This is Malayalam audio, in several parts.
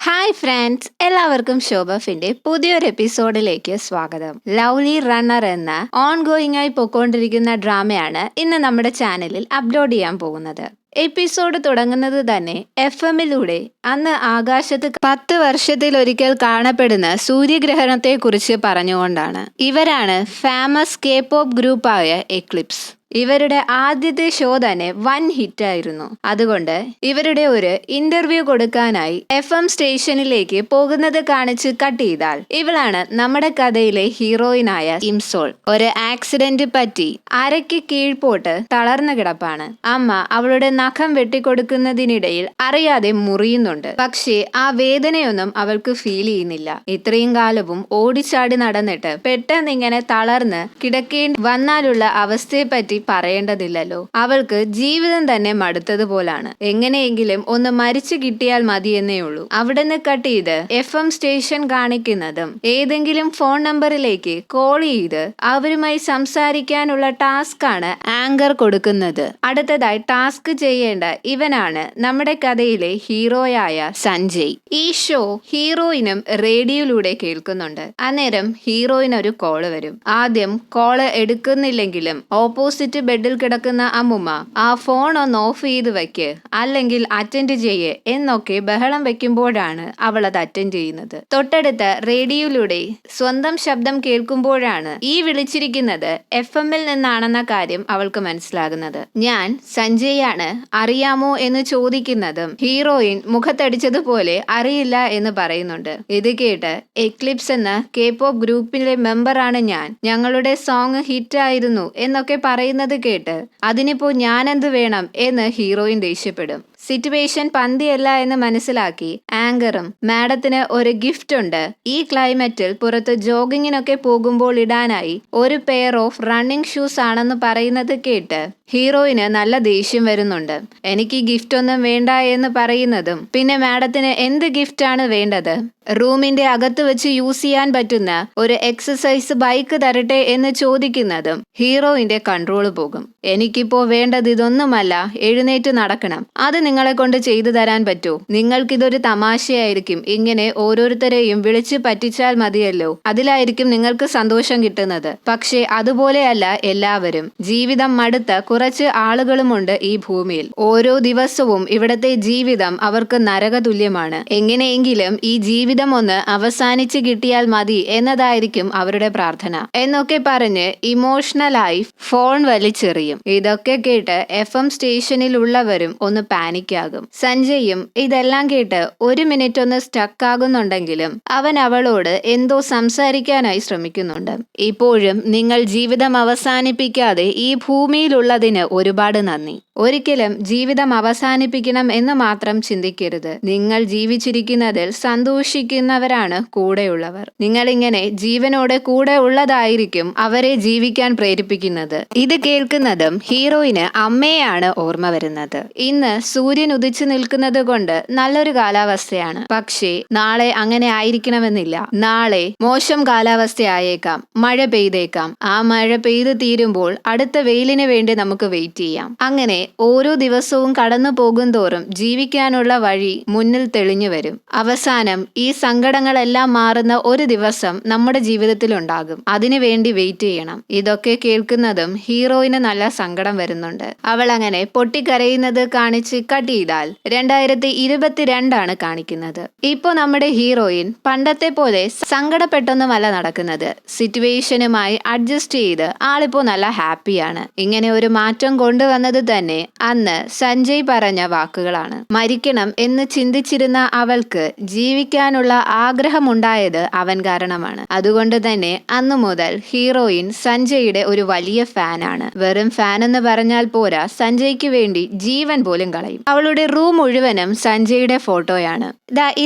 ഹായ് ഫ്രണ്ട്സ്, എല്ലാവർക്കും ശോഭഫിന്റെ പുതിയൊരു എപ്പിസോഡിലേക്ക് സ്വാഗതം. ലവ്ലി റണ്ണർ എന്ന ഓൺഗോയിങ് ആയി പൊക്കോണ്ടിരിക്കുന്ന ഡ്രാമയാണ് ഇന്ന് നമ്മുടെ ചാനലിൽ അപ്ലോഡ് ചെയ്യാൻ പോകുന്നത്. എപ്പിസോഡ് തുടങ്ങുന്നത് തന്നെ FM-ലൂടെ അന്ന് ആകാശത്ത് 10 വർഷത്തിലൊരിക്കൽ കാണപ്പെടുന്ന സൂര്യഗ്രഹണത്തെ കുറിച്ച് പറഞ്ഞുകൊണ്ടാണ്. ഇവരാണ് ഫേമസ് K-pop ഗ്രൂപ്പായ എക്ലിപ്സ്. ഇവരുടെ ആദ്യത്തെ ഷോ തന്നെ വൻ ഹിറ്റായിരുന്നു. അതുകൊണ്ട് ഇവരുടെ ഒരു ഇന്റർവ്യൂ കൊടുക്കാനായി FM സ്റ്റേഷനിലേക്ക് പോകുന്നത് കാണിച്ച് കട്ട് ചെയ്താൽ ഇവളാണ് നമ്മുടെ കഥയിലെ ഹീറോയിനായ ഇംസോൾ. ഒരു ആക്സിഡന്റ് പറ്റി അരയ്ക്ക് കീഴ്പോട്ട് തളർന്നു കിടപ്പാണ്. അമ്മ അവളുടെ നഖം വെട്ടിക്കൊടുക്കുന്നതിനിടയിൽ അറിയാതെ മുറിയുന്നുണ്ട്. പക്ഷേ ആ വേദനയൊന്നും അവൾക്ക് ഫീൽ ചെയ്യുന്നില്ല. ഇത്രയും കാലവും ഓടിച്ചാടി നടന്നിട്ട് പെട്ടെന്ന് ഇങ്ങനെ തളർന്ന് കിടക്കേണ്ടി വന്നാലുള്ള അവസ്ഥയെപ്പറ്റി പറയേണ്ടതില്ലല്ലോ. അവൾക്ക് ജീവിതം തന്നെ മടുത്തതുപോലാണ്. എങ്ങനെയെങ്കിലും ഒന്ന് മരിച്ചു കിട്ടിയാൽ മതിയെന്നേ ഉള്ളൂ. അവിടുന്ന് കട്ട് ചെയ്ത് FM സ്റ്റേഷൻ കാണിക്കുന്നതും ഏതെങ്കിലും ഫോൺ നമ്പറിലേക്ക് കോൾ ചെയ്ത് അവരുമായി സംസാരിക്കാനുള്ള ടാസ്ക് ആണ് ആങ്കർ കൊടുക്കുന്നത്. അടുത്തതായി ടാസ്ക് ചെയ്യേണ്ട ഇവനാണ് നമ്മുടെ കഥയിലെ ഹീറോയായ സഞ്ജയ്. ഈ ഷോ ഹീറോയിനും റേഡിയോയിലൂടെ കേൾക്കുന്നുണ്ട്. അന്നേരം ഹീറോയിന് ഒരു കോള് വരും. ആദ്യം കോള് എടുക്കുന്നില്ലെങ്കിലും ഓപ്പോസിറ്റ് ബെഡിൽ കിടക്കുന്ന അമ്മുമ്മ ആ ഫോൺ ഒന്ന് ഓഫ് ചെയ്ത് വെക്ക്, അല്ലെങ്കിൽ അറ്റൻഡ് ചെയ്യ് എന്നൊക്കെ ബഹളം വെക്കുമ്പോഴാണ് അവൾ അത് അറ്റൻഡ് ചെയ്യുന്നത്. തൊട്ടടുത്ത റേഡിയോയിലൂടെ സ്വന്തം ശബ്ദം കേൾക്കുമ്പോഴാണ് ഈ വിളിച്ചിരിക്കുന്നത് FM-ൽ നിന്നാണെന്ന കാര്യം അവൾക്ക് മനസ്സിലാകുന്നത്. ഞാൻ സഞ്ജയാണ്, അറിയാമോ എന്ന് ചോദിക്കുന്നതും ഹീറോയിൻ മുഖത്തടിച്ചതുപോലെ അറിയില്ല എന്ന് പറയുന്നുണ്ട്. ഇത് കേട്ട് എക്ലിപ്സ് എന്ന K-pop ഗ്രൂപ്പിലെ മെമ്പറാണ് ഞാൻ, ഞങ്ങളുടെ സോങ് ഹിറ്റ് ആയിരുന്നു എന്നൊക്കെ പറയുന്നത് കേട്ട് അതിനിപ്പോ ഞാനെന്ത് വേണം എന്ന് ഹീറോയിൻ ദേഷ്യപ്പെടും. സിറ്റുവേഷൻ പന്തിയല്ല എന്ന് മനസ്സിലാക്കി ആങ്കറും മാഡത്തിന് ഒരു ഗിഫ്റ്റ് ഉണ്ട്, ഈ ക്ലൈമറ്റിൽ പുറത്ത് ജോഗിങ്ങിനൊക്കെ പോകുമ്പോൾ ഇടാനായി ഒരു പെയർ ഓഫ് റണ്ണിങ് ഷൂസ് ആണെന്ന് പറയുന്നത് കേട്ട് ഹീറോയിന് നല്ല ദേഷ്യം വരുന്നുണ്ട്. എനിക്ക് ഗിഫ്റ്റ് ഒന്നും വേണ്ട എന്ന് പറയുന്നതും പിന്നെ മാഡത്തിന് എന്ത് ഗിഫ്റ്റ് ആണ് വേണ്ടത്, റൂമിന്റെ അകത്ത് വെച്ച് യൂസ് ചെയ്യാൻ പറ്റുന്ന ഒരു എക്സസൈസ് ബൈക്ക് തരട്ടെ എന്ന് ചോദിക്കുന്നതും ഹീറോയിന്റെ കൺട്രോൾ പോകും. എനിക്കിപ്പോ വേണ്ടത് ഇതൊന്നുമല്ല, എഴുന്നേറ്റ് നടക്കണം. അത് നിങ്ങളെ കൊണ്ട് ചെയ്തു തരാൻ പറ്റൂ? നിങ്ങൾക്കിതൊരു തമാശയായിരിക്കും, ഇങ്ങനെ ഓരോരുത്തരെയും വിളിച്ച് പറ്റിച്ചാൽ മതിയല്ലോ, അതിലായിരിക്കും നിങ്ങൾക്ക് സന്തോഷം കിട്ടുന്നത്. പക്ഷേ അതുപോലെയല്ല എല്ലാവരും. ജീവിതം മടുത്ത കുറച്ച് ആളുകളുമുണ്ട് ഈ ഭൂമിയിൽ. ഓരോ ദിവസവും ഇവിടത്തെ ജീവിതം അവർക്ക് നരകതുല്യമാണ്. എങ്ങനെയെങ്കിലും ഈ ജീവിതം ഒന്ന് അവസാനിച്ച് കിട്ടിയാൽ മതി എന്നതായിരിക്കും അവരുടെ പ്രാർത്ഥന എന്നൊക്കെ പറഞ്ഞ് ഇമോഷണലായി ഫോൺ വലിച്ചെറിയും. ഇതൊക്കെ കേട്ട് FM സ്റ്റേഷനിലുള്ളവരും ഒന്ന് പാനിക്കാകും. സഞ്ജയും ഇതെല്ലാം കേട്ട് ഒരു മിനിറ്റ് ഒന്ന് സ്റ്റക്ക് ആകുന്നുണ്ടെങ്കിലും അവൻ അവളോട് എന്തോ സംസാരിക്കാനായി ശ്രമിക്കുന്നുണ്ട്. ഇപ്പോഴും നിങ്ങൾ ജീവിതം അവസാനിപ്പിക്കാതെ ഈ ഭൂമിയിലുള്ളതിന് ഒരുപാട് നന്ദി. ഒരിക്കലും ജീവിതം അവസാനിപ്പിക്കണം എന്ന് മാത്രം ചിന്തിക്കരുത്. നിങ്ങൾ ജീവിച്ചിരിക്കുന്നതിൽ സന്തോഷിക്കുന്നവരാണ് കൂടെയുള്ളവർ. നിങ്ങളിങ്ങനെ ജീവനോടെ കൂടെ ഉള്ളതായിരിക്കും അവരെ ജീവിക്കാൻ പ്രേരിപ്പിക്കുന്നത്. ഇത് കേൾക്കുന്നതും ഹീറോയിന് അമ്മയെയാണ് ഓർമ്മ വരുന്നത്. ഇന്ന് സൂര്യൻ ഉദിച്ചു നിൽക്കുന്നത് കൊണ്ട് നല്ലൊരു കാലാവസ്ഥയാണ്. പക്ഷേ നാളെ അങ്ങനെ ആയിരിക്കണമെന്നില്ല. നാളെ മോശം കാലാവസ്ഥയായേക്കാം, മഴ പെയ്തേക്കാം. ആ മഴ പെയ്തു തീരുമ്പോൾ അടുത്ത വെയിലിന് വേണ്ടി നമുക്ക് വെയിറ്റ് ചെയ്യാം. അങ്ങനെ ഓരോ ദിവസവും കടന്നു പോകും തോറും ജീവിക്കാനുള്ള വഴി മുന്നിൽ തെളിഞ്ഞു വരും. അവസാനം ഈ സങ്കടങ്ങളെല്ലാം മാറുന്ന ഒരു ദിവസം നമ്മുടെ ജീവിതത്തിൽ ഉണ്ടാകും. അതിനു വേണ്ടി വെയിറ്റ് ചെയ്യണം. ഇതൊക്കെ കേൾക്കുന്നതും ഹീറോയിന് നല്ല സങ്കടം വരുന്നുണ്ട്. അവൾ അങ്ങനെ പൊട്ടിക്കരയുന്നത് കാണിച്ച് കട്ട് ചെയ്താൽ 2022 കാണിക്കുന്നത്. ഇപ്പോ നമ്മുടെ ഹീറോയിൻ പണ്ടത്തെ പോലെ സങ്കടപ്പെട്ടൊന്നുമല്ല നടക്കുന്നത്. സിറ്റുവേഷനുമായി അഡ്ജസ്റ്റ് ചെയ്ത് ആളിപ്പോ നല്ല ഹാപ്പിയാണ്. ഇങ്ങനെ ഒരു മാറ്റം കൊണ്ടുവന്നത് തന്നെ അന്ന് സഞ്ജയ് പറഞ്ഞ വാക്കുകളാണ്. മരിക്കണം എന്ന് ചിന്തിച്ചിരുന്ന അവൾക്ക് ജീവിക്കാനുള്ള ആഗ്രഹമുണ്ടായത് അവൻ കാരണമാണ്. അതുകൊണ്ട് തന്നെ അന്നു മുതൽ ഹീറോയിൻ സഞ്ജയുടെ ഒരു വലിയ ഫാനാണ്. വെറും ഫാൻ എന്ന് പറഞ്ഞാൽ പോരാ, സഞ്ജയ്ക്ക് വേണ്ടി ജീവൻ പോലും കളയും. അവളുടെ റൂം മുഴുവനും സഞ്ജയുടെ ഫോട്ടോയാണ്.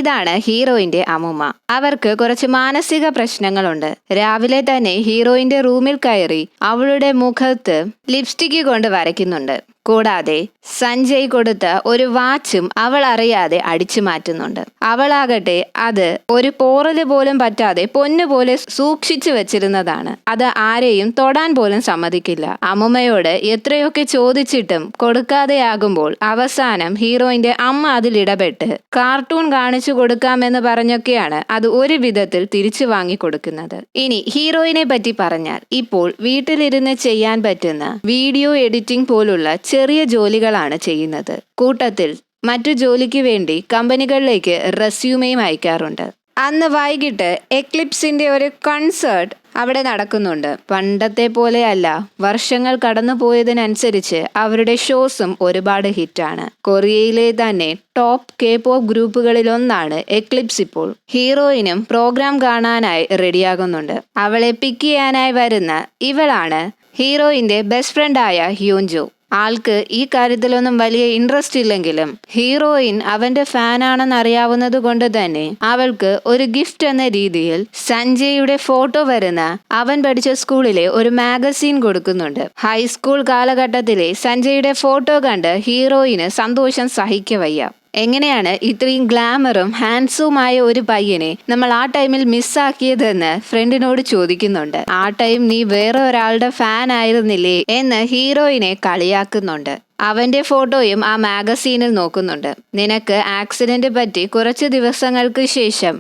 ഇതാണ് ഹീറോയിന്റെ അമ്മുമ്മ. അവർക്ക് കുറച്ച് മാനസിക പ്രശ്നങ്ങളുണ്ട്. രാവിലെ തന്നെ ഹീറോയിന്റെ റൂമിൽ കയറി അവളുടെ മുഖത്ത് ലിപ്സ്റ്റിക് കൊണ്ട് വരയ്ക്കുന്നുണ്ട്. കൂടാതെ സഞ്ജയ് കൊടുത്ത ഒരു വാച്ചും അവൾ അറിയാതെ അടിച്ചു മാറ്റുന്നുണ്ട്. അവളാകട്ടെ അത് ഒരു പോറല് പോലും പറ്റാതെ പൊന്നുപോലെ സൂക്ഷിച്ചു വെച്ചിരുന്നതാണ്. അത് ആരെയും തൊടാൻ പോലും സമ്മതിക്കില്ല. അമ്മുമ്മയോട് എത്രയൊക്കെ ചോദിച്ചിട്ടും കൊടുക്കാതെയാകുമ്പോൾ അവസാനം ഹീറോയിന്റെ അമ്മ അതിലിടപെട്ട് കാർട്ടൂൺ കാണിച്ചു കൊടുക്കാമെന്ന് പറഞ്ഞൊക്കെയാണ് അത് ഒരു വിധത്തിൽ തിരിച്ചു വാങ്ങി കൊടുക്കുന്നത്. ഇനി ഹീറോയിനെ പറ്റി പറഞ്ഞാൽ ഇപ്പോൾ വീട്ടിലിരുന്ന് ചെയ്യാൻ പറ്റുന്ന വീഡിയോ എഡിറ്റിംഗ് പോലുള്ള ചെറിയ ജോലികളാണ് ചെയ്യുന്നത്. കൂട്ടത്തിൽ മറ്റു ജോലിക്ക് വേണ്ടി കമ്പനികളിലേക്ക് റെസ്യൂമെയും അയക്കാറുണ്ട്. അന്ന് വൈകിട്ട് എക്ലിപ്സിന്റെ ഒരു കൺസേർട്ട് അവിടെ നടക്കുന്നുണ്ട്. പണ്ടത്തെ പോലെയല്ല, വർഷങ്ങൾ കടന്നു പോയതിനനുസരിച്ച് അവരുടെ ഷോസും ഒരുപാട് ഹിറ്റാണ്. കൊറിയയിലെ തന്നെ ടോപ്പ് K-pop ഗ്രൂപ്പുകളിലൊന്നാണ് എക്ലിപ്സ്. ഇപ്പോൾ ഹീറോയിനും പ്രോഗ്രാം കാണാനായി റെഡിയാകുന്നുണ്ട്. അവളെ പിക്ക് ചെയ്യാനായി വരുന്ന ഇവളാണ് ഹീറോയിന്റെ ബെസ്റ്റ് ഫ്രണ്ടായ ഹ്യൂൻജോ. ആൾക്ക് ഈ കാര്യത്തിലൊന്നും വലിയ ഇൻട്രസ്റ്റ് ഇല്ലെങ്കിലും ഹീറോയിൻ അവന്റെ ഫാനാണെന്ന് അറിയാവുന്നത് കൊണ്ട് തന്നെ അവൾക്ക് ഒരു ഗിഫ്റ്റ് എന്ന രീതിയിൽ സഞ്ജയുടെ ഫോട്ടോ വരുന്ന അവൻ പഠിച്ച സ്കൂളിലെ ഒരു മാഗസീൻ കൊടുക്കുന്നുണ്ട്. ഹൈസ്കൂൾ കാലഘട്ടത്തിലെ സഞ്ജയുടെ ഫോട്ടോ കണ്ട് ഹീറോയിന് സന്തോഷം സഹിക്കവയ്യ. എങ്ങനെയാണ് ഇത്രയും ഗ്ലാമറും ഹാൻഡ്സുമായ ഒരു പയ്യനെ നമ്മൾ ആ ടൈമിൽ മിസ്സാക്കിയതെന്ന് ഫ്രണ്ടിനോട് ചോദിക്കുന്നുണ്ട്. ആ ടൈം നീ വേറെ ഒരാളുടെ ഫാൻ ആയിരുന്നില്ലേ എന്ന് ഹീറോയിനെ കളിയാക്കുന്നുണ്ട്. അവന്റെ ഫോട്ടോയും ആ മാഗസീനിൽ നോക്കുന്നുണ്ട്. നിനക്ക് ആക്സിഡന്റ് പറ്റി കുറച്ച് ദിവസങ്ങൾക്ക് ശേഷം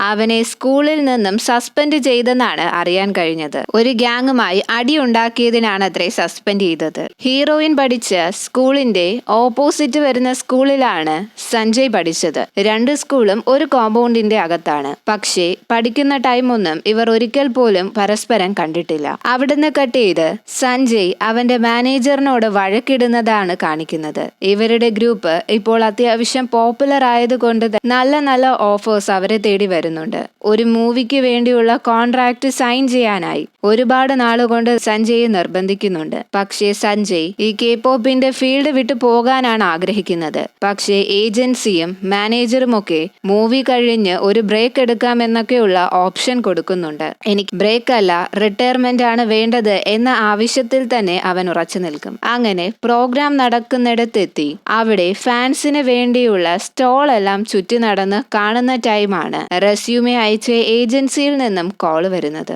അവനെ സ്കൂളിൽ നിന്നും സസ്പെൻഡ് ചെയ്തെന്നാണ് അറിയാൻ കഴിഞ്ഞത്. ഒരു ഗ്യാങ്ങുമായി അടി ഉണ്ടാക്കിയതിനാണത്രേ സസ്പെൻഡ് ചെയ്തത്. ഹീറോയിൻ പഠിച്ച സ്കൂളിന്റെ ഓപ്പോസിറ്റ് വരുന്ന സ്കൂളിലാണ് സഞ്ജയ് പഠിച്ചത്. രണ്ട് സ്കൂളും ഒരു കോമ്പൗണ്ടിന്റെ അകത്താണ്. പക്ഷേ പഠിക്കുന്ന ടൈമൊന്നും ഇവർ ഒരിക്കൽ പോലും പരസ്പരം കണ്ടിട്ടില്ല. അവിടുന്ന് കട്ട് ചെയ്ത് സഞ്ജയ് അവന്റെ മാനേജറിനോട് വഴക്കിടുന്നതാണ് കാണിക്കുന്നത്. ഇവരുടെ ഗ്രൂപ്പ് ഇപ്പോൾ അത്യാവശ്യം പോപ്പുലർ ആയതുകൊണ്ട് നല്ല നല്ല ഓഫേഴ്സ് അവരെ തേടി വരുന്നുണ്ട്. ഒരു മൂവിക്ക് വേണ്ടിയുള്ള കോൺട്രാക്ട് സൈൻ ചെയ്യാനായി ഒരുപാട് നാളുകൊണ്ട് സഞ്ജയ് നിർബന്ധിക്കുന്നുണ്ട്. പക്ഷേ സഞ്ജയ് ഈ K-popന്റെ ഫീൽഡ് വിട്ടു പോകാനാണ് ആഗ്രഹിക്കുന്നത്. പക്ഷേ ഏജൻസിയും മാനേജറും ഒക്കെ മൂവി കഴിഞ്ഞ് ഒരു ബ്രേക്ക് എടുക്കാമെന്നൊക്കെയുള്ള ഓപ്ഷൻ കൊടുക്കുന്നുണ്ട്. എനിക്ക് ബ്രേക്ക് അല്ല, റിട്ടയർമെന്റ് ആണ് വേണ്ടത് എന്ന ആവശ്യത്തിൽ തന്നെ അവൻ ഉറച്ചു നിൽക്കും. അങ്ങനെ പ്രോഗ്രാം നടക്കുന്നിടത്തെത്തി അവിടെ ഫാൻസിന് വേണ്ടിയുള്ള സ്റ്റോൾ എല്ലാം ചുറ്റി നടന്ന് കാണുന്ന ടൈമാണ് റെസ്യൂമെ അയച്ച ഏജൻസിയിൽ നിന്നും കോൾ വരുന്നത്.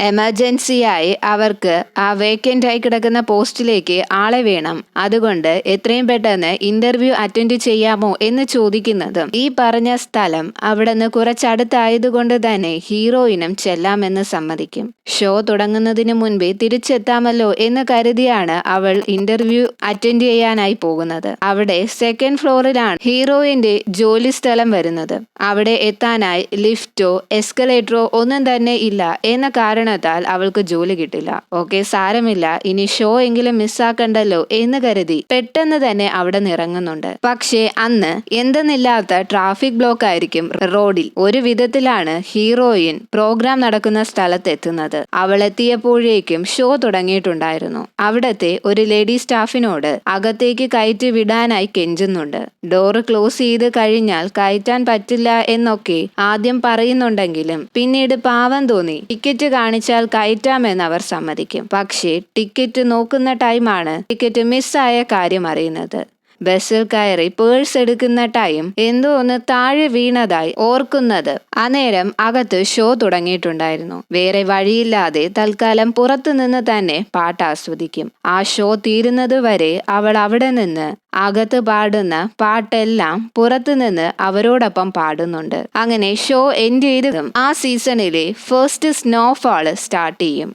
എമർജൻസിയായി അവർക്ക് ആ വേക്കൻ്റ് ആയി കിടക്കുന്ന പോസ്റ്റിലേക്ക് ആളെ വേണം, അതുകൊണ്ട് എത്രയും പെട്ടെന്ന് ഇന്റർവ്യൂ അറ്റൻഡ് ചെയ്യാമോ എന്ന് ചോദിക്കുന്നതും ഈ പറഞ്ഞ സ്ഥലം അവിടെ നിന്ന് കുറച്ചടുത്തായതുകൊണ്ട് തന്നെ ഹീറോയിനും ചെല്ലാമെന്ന് സമ്മതിക്കും. ഷോ തുടങ്ങുന്നതിന് മുൻപേ തിരിച്ചെത്താമല്ലോ എന്ന് കരുതിയാണ് അവൾ ഇന്റർവ്യൂ അറ്റൻഡ് ചെയ്യാനായി പോകുന്നത്. അവിടെ സെക്കൻഡ് ഫ്ലോറിലാണ് ഹീറോയിന്റെ ജോലി സ്ഥലം വരുന്നത്. അവിടെ എത്താനായി ലിഫ്റ്റോ എസ്കലേറ്ററോ ഒന്നും തന്നെ ഇല്ല എന്ന കാരണത്താൽ അവൾക്ക് ജോലി കിട്ടില്ല. ഓക്കെ, സാരമില്ല, ഇനി ഷോ എങ്കിലും മിസ്സാക്കണ്ടല്ലോ എന്ന് കരുതി പെട്ടെന്ന് തന്നെ അവിടെ നിറങ്ങുന്നുണ്ട്. പക്ഷേ അന്ന് എന്തെന്നില്ലാത്ത ട്രാഫിക് ബ്ലോക്ക് ആയിരിക്കും റോഡിൽ. ഒരു വിധത്തിലാണ് ഹീറോയിൻ പ്രോഗ്രാം നടക്കുന്ന സ്ഥലത്ത് എത്തുന്നത്. അവൾ എത്തിയപ്പോഴേക്കും ഷോ തുടങ്ങിയിട്ടുണ്ടായിരുന്നു. അവിടത്തെ ഒരു ലേഡി സ്റ്റാഫിനോട് അകത്തേക്ക് കയറ്റി വിടാനായി കെഞ്ചുന്നുണ്ട്. ഡോറ് ക്ലോസ് ചെയ്ത് കഴിഞ്ഞാൽ കയറ്റാൻ പറ്റില്ല എന്നൊക്കെ ആദ്യം പറയുന്നുണ്ടെങ്കിലും പിന്നീട് പാവം തോന്നി ടിക്കറ്റ് കാണിച്ചാൽ കയറ്റാമെന്ന് അവർ സമ്മതിക്കും. പക്ഷേ ടിക്കറ്റ് നോക്കുന്ന ടൈമാണ് ടിക്കറ്റ് മിസ്സായ കാര്യം അറിയുന്നത്. ബസ്സിൽ കയറി പേഴ്സ് എടുക്കുന്ന ടൈം എന്തോ ഒന്ന് താഴെ വീണതായി ഓർക്കുന്നത്. അന്നേരം അകത്ത് ഷോ തുടങ്ങിയിട്ടുണ്ടായിരുന്നു. വേറെ വഴിയില്ലാതെ തൽക്കാലം പുറത്തു നിന്ന് തന്നെ പാട്ട് ആസ്വദിക്കും. ആ ഷോ തീരുന്നത് വരെ അവൾ അവിടെ നിന്ന് അകത്ത് പാടുന്ന പാട്ടെല്ലാം പുറത്തു നിന്ന് അവരോടൊപ്പം പാടുന്നുണ്ട്. അങ്ങനെ ഷോ എൻഡ് ചെയ്തതും ആ സീസണിലെ ഫസ്റ്റ് സ്നോഫാള് സ്റ്റാർട്ട് ചെയ്യും.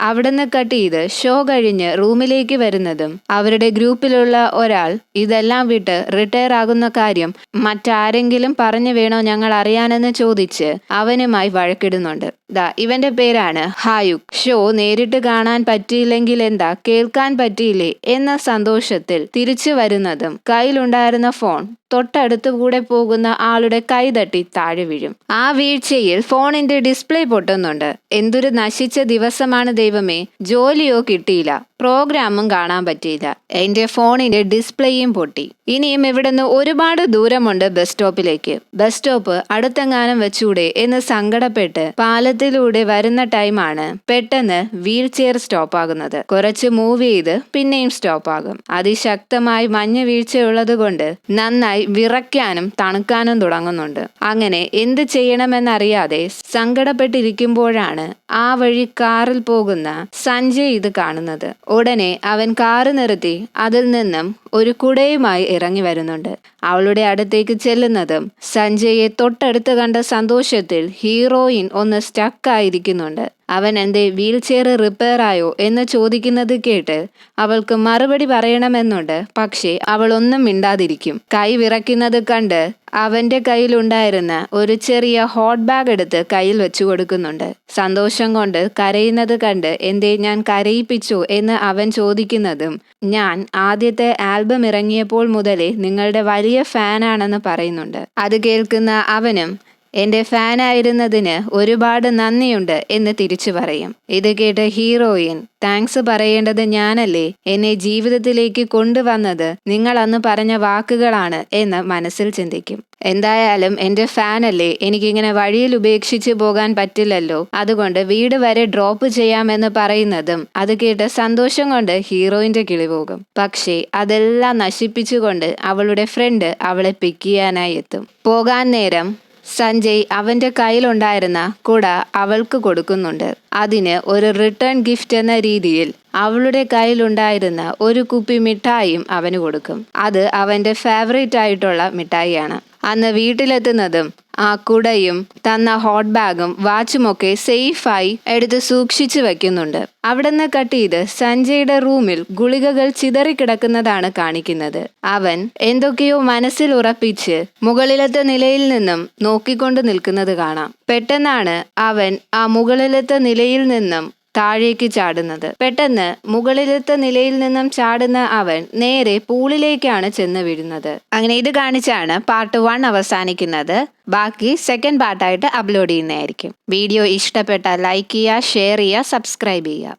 അവിടുന്ന് കട്ട് ചെയ്ത് ഷോ കഴിഞ്ഞ് റൂമിലേക്ക് വരുന്നതും അവരുടെ ഗ്രൂപ്പിലുള്ള ഒരാൾ ഇതെല്ലാം വിട്ട് റിട്ടയർ ആകുന്ന കാര്യം മറ്റാരെങ്കിലും പറഞ്ഞു വേണോ ഞങ്ങൾ അറിയാനെന്ന് ചോദിച്ച് അവനുമായി വഴക്കിടുന്നുണ്ട്. ഇവന്റെ പേരാണ് ഹായുക്. ഷോ നേരിട്ട് കാണാൻ പറ്റിയില്ലെങ്കിൽ എന്താ, കേൾക്കാൻ പറ്റിയില്ലേ എന്ന സന്തോഷത്തിൽ തിരിച്ചു വരുന്നതും കയ്യിലുണ്ടായിരുന്ന ഫോൺ തൊട്ടടുത്തു കൂടെ പോകുന്ന ആളുടെ കൈ തട്ടി താഴെ വീഴും. ആ വീഴ്ചയിൽ ഫോണിന്റെ ഡിസ്പ്ലേ പൊട്ടുന്നുണ്ട്. എന്തൊരു നശിച്ച ദിവസമാണ് ദൈവമേ, ജോലിയോ കിട്ടിയില്ല, പ്രോഗ്രാമും കാണാൻ പറ്റിയില്ല, എന്റെ ഫോണിന്റെ ഡിസ്പ്ലേയും പൊട്ടി. ഇനിയും ഇവിടുന്ന് ഒരുപാട് ദൂരമുണ്ട് ബസ് സ്റ്റോപ്പിലേക്ക്. ബസ് സ്റ്റോപ്പ് അടുത്തെങ്ങാനും വെച്ചൂടെ എന്ന് സങ്കടപ്പെട്ട് പാലത്തിലൂടെ വരുന്ന ടൈമാണ് പെട്ടെന്ന് വീൽ ചെയർ സ്റ്റോപ്പ് ആകുന്നത്. കുറച്ച് മൂവ് ചെയ്ത് പിന്നെയും സ്റ്റോപ്പ് ആകും. അതിശക്തമായി മഞ്ഞ് വീഴ്ചയുള്ളത് കൊണ്ട് നന്നായി വിറയ്ക്കാനും തണുക്കാനും തുടങ്ങുന്നുണ്ട്. അങ്ങനെ എന്ത് ചെയ്യണമെന്നറിയാതെ സങ്കടപ്പെട്ടിരിക്കുമ്പോഴാണ് ആ വഴി കാറിൽ പോകുന്ന സഞ്ജയ് ഇത് കാണുന്നത്. ഉടനെ അവൻ കാറ് നിർത്തി അതിൽ നിന്നും ഒരു കുടയുമായി ഇറങ്ങി വരുന്നുണ്ട്. അവളുടെ അടുത്തേക്ക് ചെല്ലുന്നതും സഞ്ജയെ തൊട്ടടുത്ത് കണ്ട സന്തോഷത്തിൽ ഹീറോയിൻ ഒന്ന് സ്റ്റക്കായിരിക്കുന്നുണ്ട്. അവൻ എന്റെ വീൽ ചെയർ റിപ്പയർ ആയോ എന്ന് ചോദിക്കുന്നത് കേട്ട് അവൾക്ക് മറുപടി പറയണമെന്നുണ്ട്. പക്ഷേ അവൾ ഒന്നും മിണ്ടാതിരിക്കും. കൈ വിറയ്ക്കുന്നത് കണ്ട് അവന്റെ കയ്യിലുണ്ടായിരുന്ന ഒരു ചെറിയ ഹോട്ട് ബാഗ് എടുത്ത് കയ്യിൽ വെച്ചു കൊടുക്കുന്നുണ്ട്. സന്തോഷം കൊണ്ട് കരയുന്നത് കണ്ട് എന്തേ ഞാൻ കരയിപ്പിച്ചോ എന്ന് അവൻ ചോദിക്കുന്നതും ഞാൻ ആദ്യത്തെ ആൽബം ഇറങ്ങിയപ്പോൾ മുതലേ നിങ്ങളുടെ വലിയ ഫാനാണെന്ന് പറയുന്നുണ്ട്. അത് കേൾക്കുന്ന അവനും എന്റെ ഫാനായിരുന്നതിന് ഒരുപാട് നന്ദിയുണ്ട് എന്ന് തിരിച്ചു പറയും. ഇത് കേട്ട് ഹീറോയിൻ താങ്ക്സ് പറയേണ്ടത് ഞാനല്ലേ, എന്നെ ജീവിതത്തിലേക്ക് കൊണ്ടുവന്നത് നിങ്ങൾ അന്ന് പറഞ്ഞ വാക്കുകളാണ് എന്ന് മനസ്സിൽ ചിന്തിക്കും. എന്തായാലും എന്റെ ഫാനല്ലേ, എനിക്കിങ്ങനെ വഴിയിൽ ഉപേക്ഷിച്ച് പോകാൻ പറ്റില്ലല്ലോ, അതുകൊണ്ട് വീട് വരെ ഡ്രോപ്പ് ചെയ്യാമെന്ന് പറയുന്നതും അത് കേട്ട് സന്തോഷം കൊണ്ട് ഹീറോയിന്റെ കിളി പോകും. പക്ഷേ അതെല്ലാം നശിപ്പിച്ചുകൊണ്ട് അവളുടെ ഫ്രണ്ട് അവളെ പിക്ക് ചെയ്യാനായി എത്തും. പോകാൻ നേരം സഞ്ജയ് അവന്റെ കയ്യിലുണ്ടായിരുന്ന കുട അവൾക്ക് കൊടുക്കുന്നുണ്ട്. അതിന് ഒരു റിട്ടേൺ ഗിഫ്റ്റ് എന്ന രീതിയിൽ അവളുടെ കയ്യിലുണ്ടായിരുന്ന ഒരു കുപ്പി മിഠായിയും അവന് കൊടുക്കും. അത് അവന്റെ ഫേവറേറ്റ് ആയിട്ടുള്ള മിഠായിയാണ്. അന്ന് വീട്ടിലെത്തുന്നതും ആ കുടയും തന്ന ഹോട്ട് ബാഗും വാച്ചുമൊക്കെ സേഫായി എടുത്ത് സൂക്ഷിച്ചു വെക്കുന്നുണ്ട്. അവിടെ നിന്ന് കട്ട് ചെയ്ത് സഞ്ജയുടെ റൂമിൽ ഗുളികകൾ ചിതറിക്കിടക്കുന്നതാണ് കാണിക്കുന്നത്. അവൻ എന്തൊക്കെയോ മനസ്സിൽ ഉറപ്പിച്ച് മുകളിലത്തെ നിലയിൽ നിന്നും നോക്കിക്കൊണ്ട് നിൽക്കുന്നത് കാണാം. പെട്ടെന്നാണ് അവൻ ആ മുകളിലത്തെ നിലയിൽ നിന്നും താഴേക്ക് ചാടുന്നത്. പെട്ടെന്ന് മുകളിലത്തെ നിലയിൽ നിന്നും ചാടുന്ന അവൻ നേരെ പൂളിലേക്കാണ് ചെന്ന് വീഴുന്നത്. അങ്ങനെ ഇത് കാണിച്ചാണ് പാർട്ട് 1 അവസാനിക്കുന്നത്. ബാക്കി സെക്കൻഡ് പാർട്ടായിട്ട് അപ്ലോഡ് ചെയ്യുന്നതായിരിക്കും. വീഡിയോ ഇഷ്ടപ്പെട്ടാൽ ലൈക്ക് ചെയ്യുക, ഷെയർ ചെയ്യുക, സബ്സ്ക്രൈബ് ചെയ്യുക.